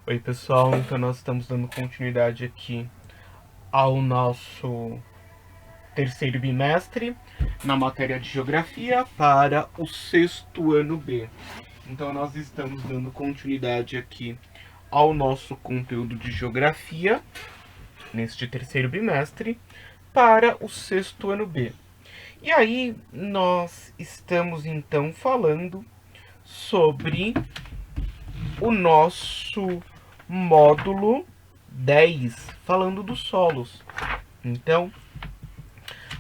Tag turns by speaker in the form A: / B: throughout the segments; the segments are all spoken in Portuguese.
A: Oi pessoal, então nós estamos dando continuidade aqui ao nosso terceiro bimestre na matéria de Geografia para o sexto ano B. Então nós estamos dando continuidade aqui ao nosso conteúdo de Geografia neste terceiro bimestre para o sexto ano B. E aí nós estamos então falando sobre o nosso módulo 10, falando dos solos. Então,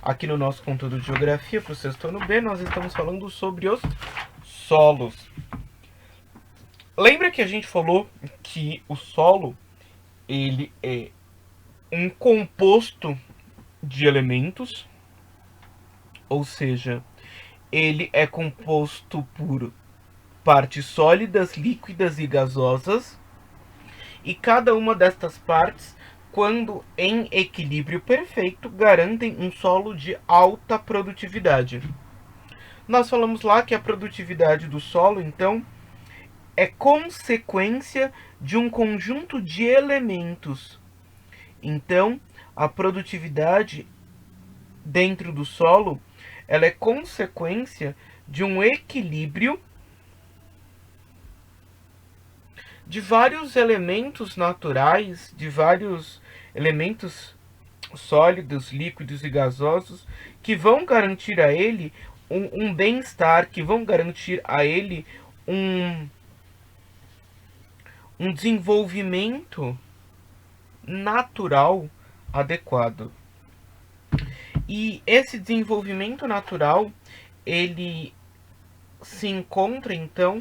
A: aqui no nosso conteúdo de Geografia para o sexto ano B, nós estamos falando sobre os solos. Lembra que a gente falou que o solo ele é um composto de elementos, ou seja, ele é composto por partes sólidas, líquidas e gasosas, e cada uma destas partes, quando em equilíbrio perfeito, garantem um solo de alta produtividade. Nós falamos lá que a produtividade do solo, então, é consequência de um conjunto de elementos. Então, a produtividade dentro do solo, ela é consequência de um equilíbrio de vários elementos naturais, de vários elementos sólidos, líquidos e gasosos que vão garantir a ele um bem-estar, que vão garantir a ele um, um desenvolvimento natural adequado. E esse desenvolvimento natural, ele se encontra então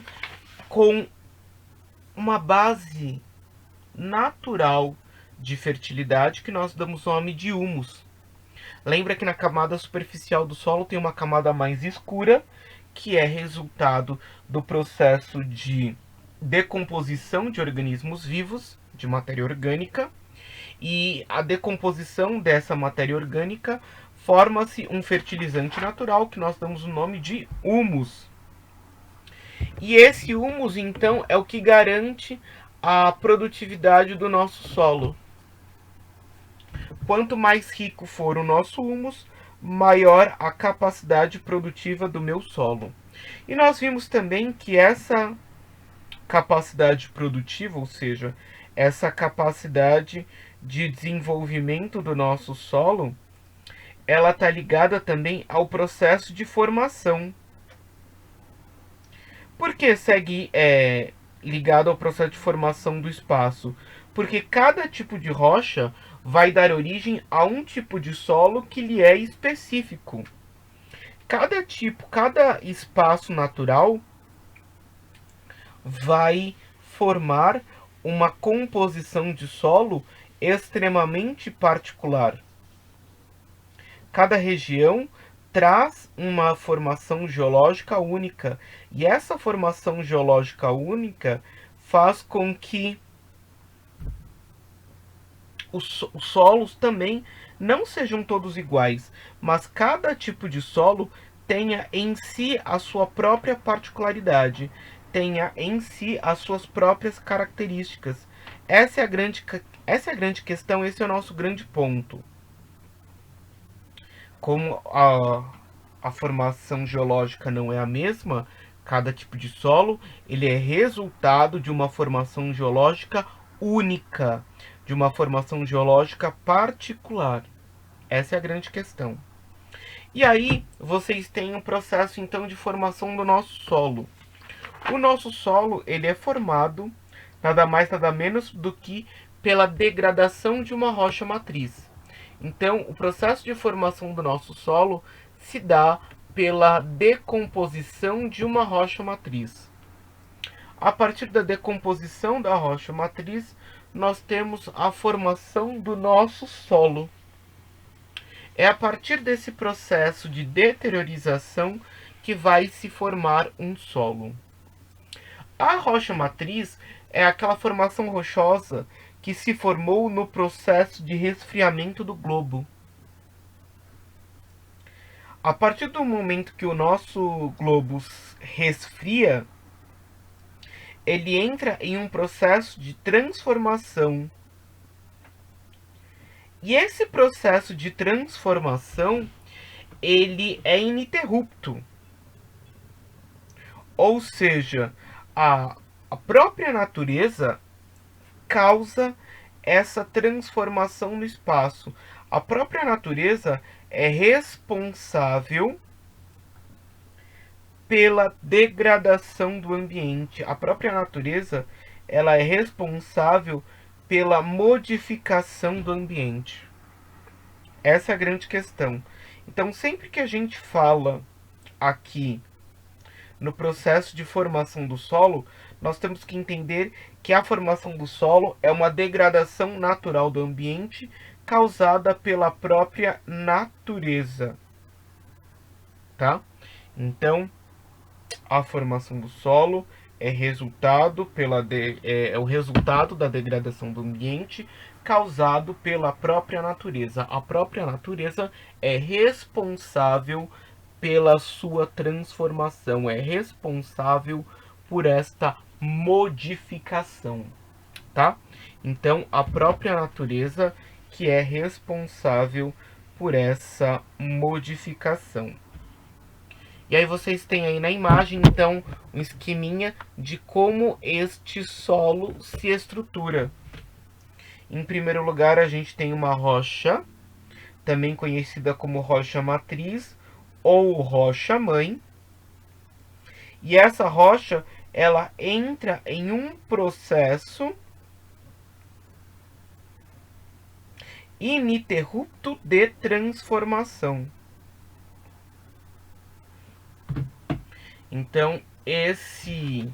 A: com uma base natural de fertilidade que nós damos nome de humus. Lembra que na camada superficial do solo tem uma camada mais escura, que é resultado do processo de decomposição de organismos vivos, de matéria orgânica, e a decomposição dessa matéria orgânica forma-se um fertilizante natural que nós damos o nome de humus. E esse humus, então, é o que garante a produtividade do nosso solo. Quanto mais rico for o nosso humus, maior a capacidade produtiva do meu solo. E nós vimos também que essa capacidade produtiva, ou seja, essa capacidade de desenvolvimento do nosso solo, ela está ligada também ao processo de formação. Por que segue ligado ao processo de formação do espaço? Porque cada tipo de rocha vai dar origem a um tipo de solo que lhe é específico. Cada espaço natural vai formar uma composição de solo extremamente particular. Cada região traz uma formação geológica única, e essa formação geológica única faz com que os solos também não sejam todos iguais, mas cada tipo de solo tenha em si a sua própria particularidade, tenha em si as suas próprias características. Essa é a grande questão, esse é o nosso grande ponto. Como a formação geológica não é a mesma, cada tipo de solo ele é resultado de uma formação geológica única, de uma formação geológica particular. Essa é a grande questão. E aí vocês têm um processo então de formação do nosso solo. O nosso solo ele é formado nada mais nada menos do que pela degradação de uma rocha matriz. Então, o processo de formação do nosso solo se dá pela decomposição de uma rocha matriz. A partir da decomposição da rocha matriz, nós temos a formação do nosso solo. É a partir desse processo de deteriorização que vai se formar um solo. A rocha matriz é aquela formação rochosa que se formou no processo de resfriamento do globo. A partir do momento que o nosso globo resfria, ele entra em um processo de transformação. E esse processo de transformação, ele é ininterrupto. Ou seja, a própria natureza causa essa transformação no espaço. A própria natureza é responsável pela degradação do ambiente. A própria natureza, ela é responsável pela modificação do ambiente. Essa é a grande questão. Então, sempre que a gente fala aqui no processo de formação do solo, nós temos que entender que a formação do solo é uma degradação natural do ambiente causada pela própria natureza, tá? Então, a formação do solo é o resultado da degradação do ambiente causado pela própria natureza. A própria natureza é responsável pela sua transformação, é responsável por esta modificação, tá? Então, a própria natureza que é responsável por essa modificação. E aí vocês têm aí na imagem, então, um esqueminha de como este solo se estrutura. Em primeiro lugar, a gente tem uma rocha, também conhecida como rocha matriz ou rocha mãe. E essa rocha, ela entra em um processo ininterrupto de transformação. Então, esse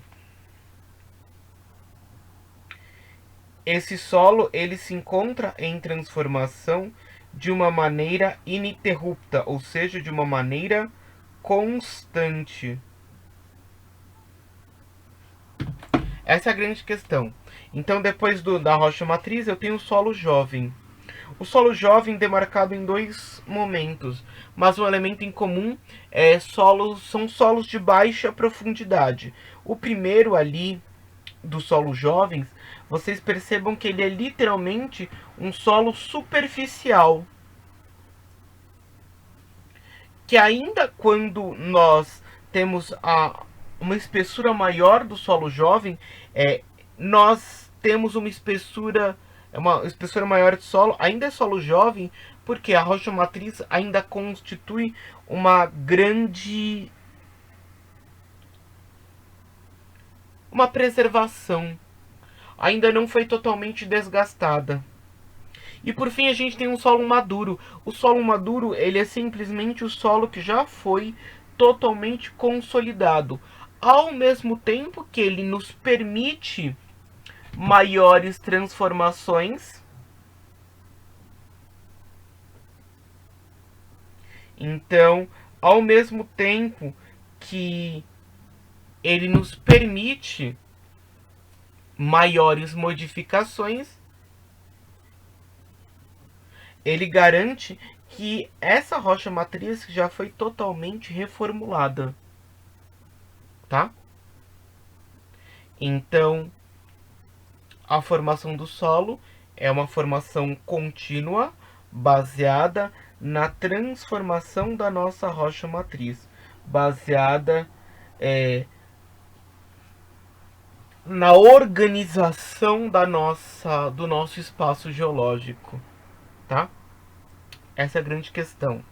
A: solo, ele se encontra em transformação de uma maneira ininterrupta, ou seja, de uma maneira constante. Essa é a grande questão. Então, depois da rocha matriz, eu tenho o solo jovem. O solo jovem demarcado em dois momentos, mas um elemento em comum são solos de baixa profundidade. O primeiro ali, dos solos jovens, vocês percebam que ele é literalmente um solo superficial. Que ainda quando nós temos uma espessura maior do solo jovem, nós temos uma espessura maior de solo, ainda é solo jovem, porque a rocha matriz ainda constitui uma preservação. Ainda não foi totalmente desgastada. E por fim a gente tem um solo maduro. O solo maduro, ele é simplesmente o solo que já foi totalmente consolidado, ao mesmo tempo que ele nos permite maiores transformações. Então, ao mesmo tempo que ele nos permite maiores modificações, ele garante que essa rocha matriz já foi totalmente reformulada, tá? Então, a formação do solo é uma formação contínua, baseada na transformação da nossa rocha matriz, baseada na organização do nosso espaço geológico, tá? Essa é a grande questão.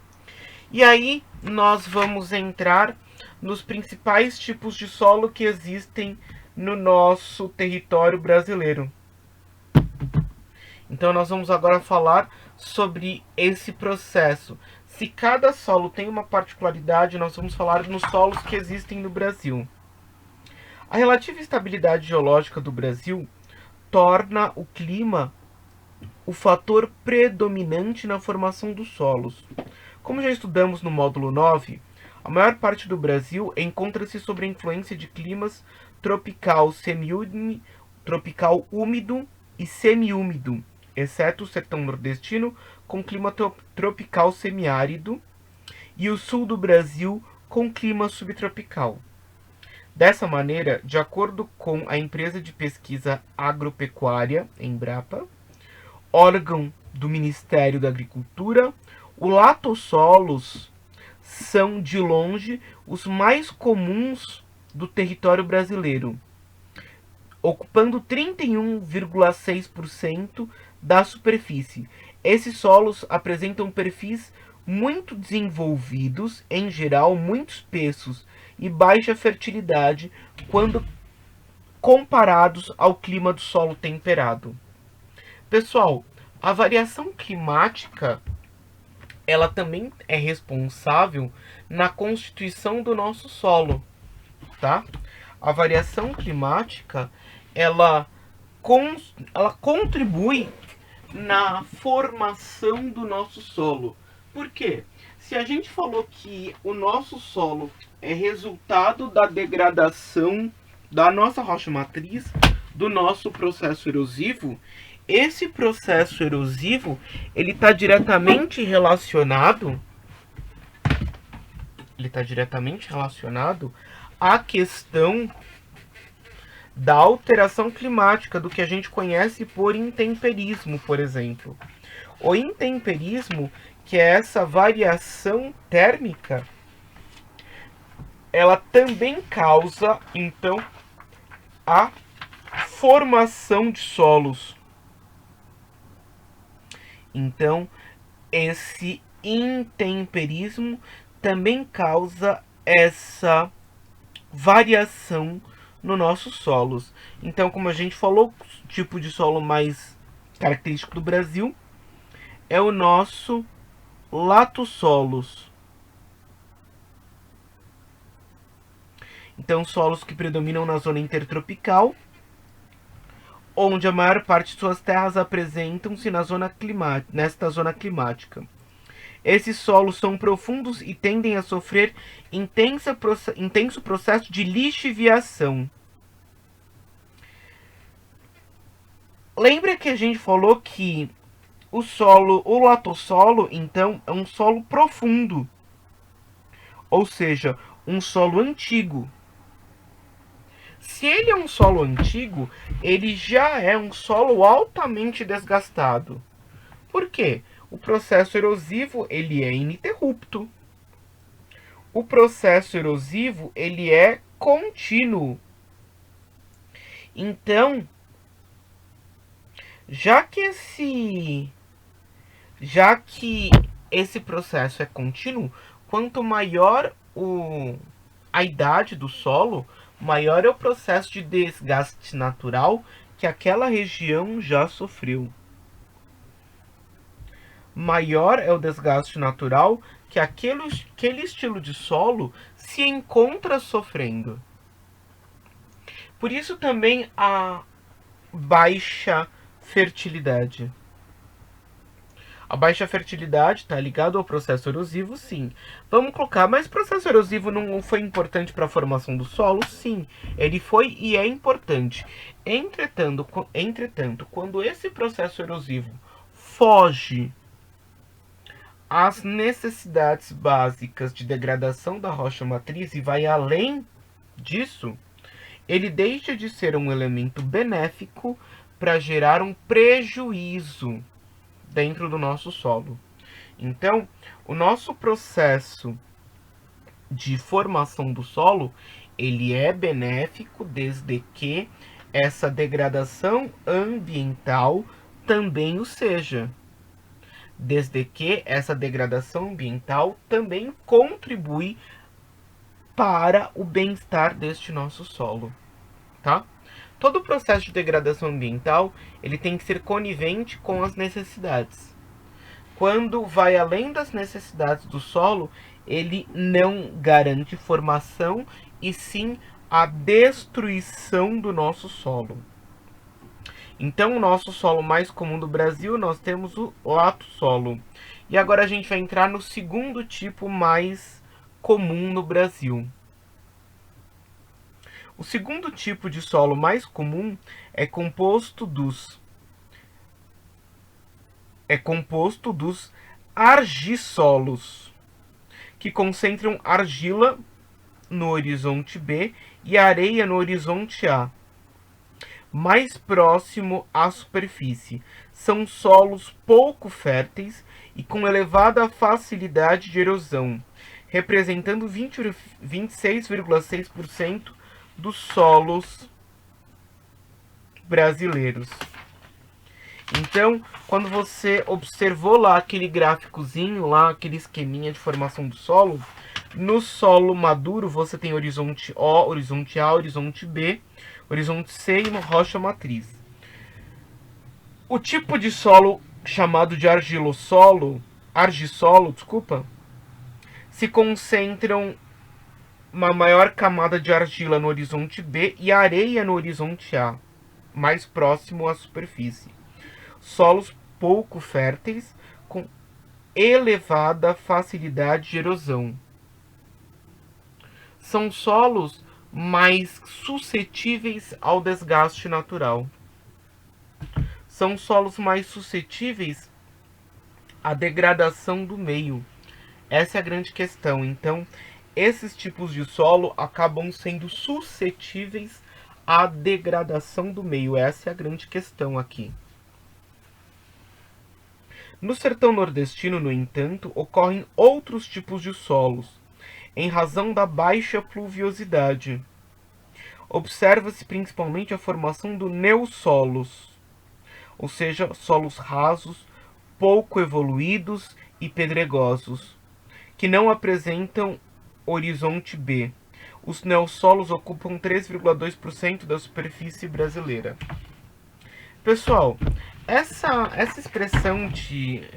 A: E aí nós vamos entrar nos principais tipos de solo que existem no nosso território brasileiro. Então nós vamos agora falar sobre esse processo. Se cada solo tem uma particularidade, nós vamos falar nos solos que existem no Brasil. A relativa estabilidade geológica do Brasil torna o clima o fator predominante na formação dos solos. Como já estudamos no módulo 9, a maior parte do Brasil encontra-se sob a influência de climas tropical, tropical úmido e semiúmido, exceto o sertão nordestino com clima tropical semiárido e o sul do Brasil com clima subtropical. Dessa maneira, de acordo com a empresa de pesquisa agropecuária, Embrapa, órgão do Ministério da Agricultura, os latossolos são, de longe, os mais comuns do território brasileiro, ocupando 31,6% da superfície. Esses solos apresentam perfis muito desenvolvidos, em geral muito espessos e baixa fertilidade quando comparados ao clima do solo temperado. Pessoal, a variação climática ela também é responsável na constituição do nosso solo, tá? A variação climática ela contribui na formação do nosso solo. Por quê? Se a gente falou que o nosso solo é resultado da degradação da nossa rocha matriz, do nosso processo erosivo, esse processo erosivo ele está diretamente relacionado à questão da alteração climática, do que a gente conhece por intemperismo, por exemplo. O intemperismo, que é essa variação térmica, ela também causa, então, a formação de solos. Então, esse intemperismo também causa essa variação nos nossos solos. Então, como a gente falou, o tipo de solo mais característico do Brasil é o nosso latossolos. Então, solos que predominam na zona intertropical, onde a maior parte de suas terras apresentam-se nesta zona climática. Esses solos são profundos e tendem a sofrer intenso processo de lixiviação. Lembra que a gente falou que o latossolo, então, é um solo profundo, ou seja, um solo antigo. Se ele é um solo antigo, ele já é um solo altamente desgastado. Por quê? O processo erosivo ele é ininterrupto. O processo erosivo ele é contínuo. Então, já que esse processo é contínuo, quanto maior a idade do solo, maior é o processo de desgaste natural que aquela região já sofreu. Maior é o desgaste natural que aquele estilo de solo se encontra sofrendo. Por isso também a baixa fertilidade. A baixa fertilidade está ligada ao processo erosivo, sim. Vamos colocar, mas o processo erosivo não foi importante para a formação do solo? Sim, ele foi e é importante. Entretanto, quando esse processo erosivo foge às necessidades básicas de degradação da rocha matriz e vai além disso, ele deixa de ser um elemento benéfico para gerar um prejuízo dentro do nosso solo. Então, o nosso processo de formação do solo, ele é benéfico desde que essa degradação ambiental também o seja. Desde que essa degradação ambiental também contribui para o bem-estar deste nosso solo, tá? Todo o processo de degradação ambiental, ele tem que ser conivente com as necessidades. Quando vai além das necessidades do solo, ele não garante formação e sim a destruição do nosso solo. Então, o nosso solo mais comum do Brasil, nós temos o latossolo. E agora a gente vai entrar no segundo tipo mais comum no Brasil. O segundo tipo de solo mais comum é composto dos argissolos, que concentram argila no horizonte B e areia no horizonte A, mais próximo à superfície. São solos pouco férteis e com elevada facilidade de erosão, representando 26,6% dos solos brasileiros. Então, quando você observou lá aquele gráficozinho, lá aquele esqueminha de formação do solo, no solo maduro você tem horizonte O, horizonte A, horizonte B, horizonte C e uma rocha matriz. O tipo de solo chamado de argissolo, se concentram uma maior camada de argila no horizonte B e areia no horizonte A, mais próximo à superfície. Solos pouco férteis, com elevada facilidade de erosão. São solos mais suscetíveis ao desgaste natural. São solos mais suscetíveis à degradação do meio. Essa é a grande questão. Então, esses tipos de solo acabam sendo suscetíveis à degradação do meio. Essa é a grande questão aqui. No sertão nordestino, no entanto, ocorrem outros tipos de solos, em razão da baixa pluviosidade. Observa-se principalmente a formação do neossolos, ou seja, solos rasos, pouco evoluídos e pedregosos, que não apresentam horizonte B. Os neossolos ocupam 3,2% da superfície brasileira. Pessoal, essa expressão de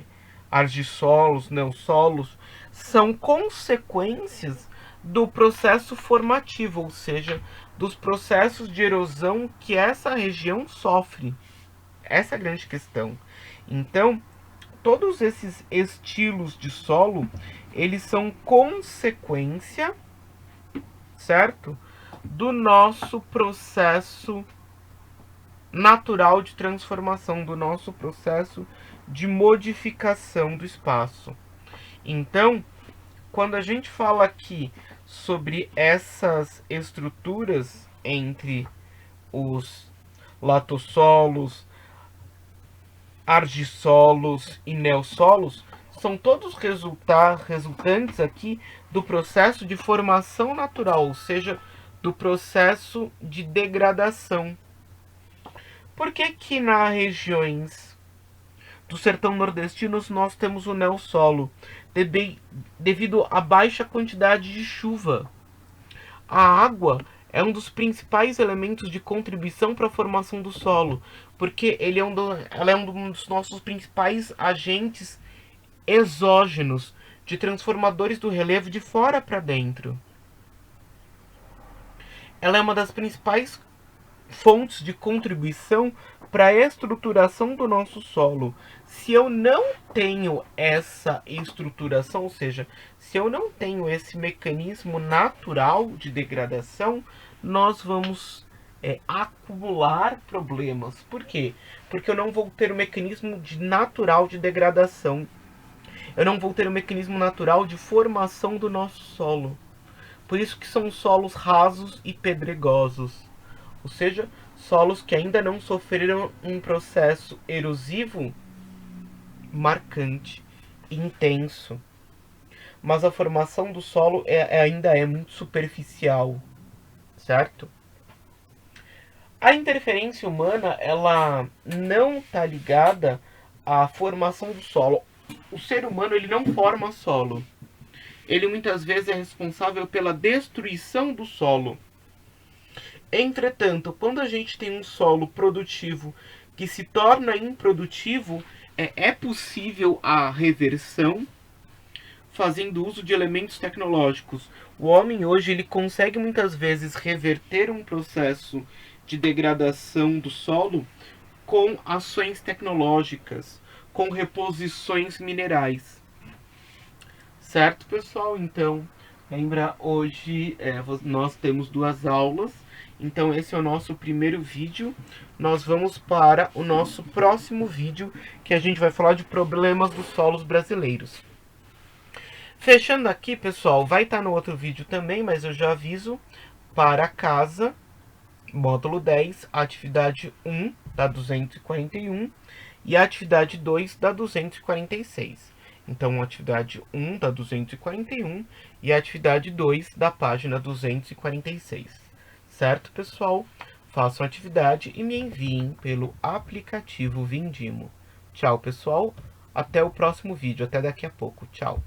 A: argissolos, neossolos, são consequências do processo formativo, ou seja, dos processos de erosão que essa região sofre. Essa é a grande questão. Então, todos esses estilos de solo, eles são consequência, certo? Do nosso processo natural de transformação, do nosso processo de modificação do espaço. Então, quando a gente fala aqui sobre essas estruturas entre os latossolos, argissolos e neossolos, são todos resultantes aqui do processo de formação natural, ou seja, do processo de degradação. Por que que nas regiões do sertão nordestino nós temos o neossolo? Devido à baixa quantidade de chuva. A água é um dos principais elementos de contribuição para a formação do solo, porque ela é um dos nossos principais agentes exógenos, de transformadores do relevo de fora para dentro. Ela é uma das principais fontes de contribuição para a estruturação do nosso solo. Se eu não tenho essa estruturação, ou seja, se eu não tenho esse mecanismo natural de degradação, nós vamos acumular problemas. Por quê? Porque eu não vou ter o mecanismo natural de degradação. Eu não vou ter o mecanismo natural de formação do nosso solo. Por isso que são solos rasos e pedregosos. Ou seja, solos que ainda não sofreram um processo erosivo marcante, intenso. Mas a formação do solo ainda é muito superficial, certo? A interferência humana, ela não está ligada à formação do solo. O ser humano, ele não forma solo. Ele muitas vezes é responsável pela destruição do solo. Entretanto, quando a gente tem um solo produtivo que se torna improdutivo, é possível a reversão fazendo uso de elementos tecnológicos. O homem hoje ele consegue muitas vezes reverter um processo de degradação do solo com ações tecnológicas, com reposições minerais. Certo, pessoal? Então, lembra, hoje nós temos 2 aulas. Então esse é o nosso primeiro vídeo. Nós vamos para o nosso próximo vídeo, que a gente vai falar de problemas dos solos brasileiros. Fechando aqui, pessoal, vai estar no outro vídeo também, mas eu já aviso. para casa, módulo 10, atividade 1 da 241 e a atividade 2 da 246. Então, atividade 1 da 241 e a atividade 2 da página 246. Certo, pessoal? Façam a atividade e me enviem pelo aplicativo Vindimo. Tchau, pessoal. Até o próximo vídeo. Até daqui a pouco. Tchau.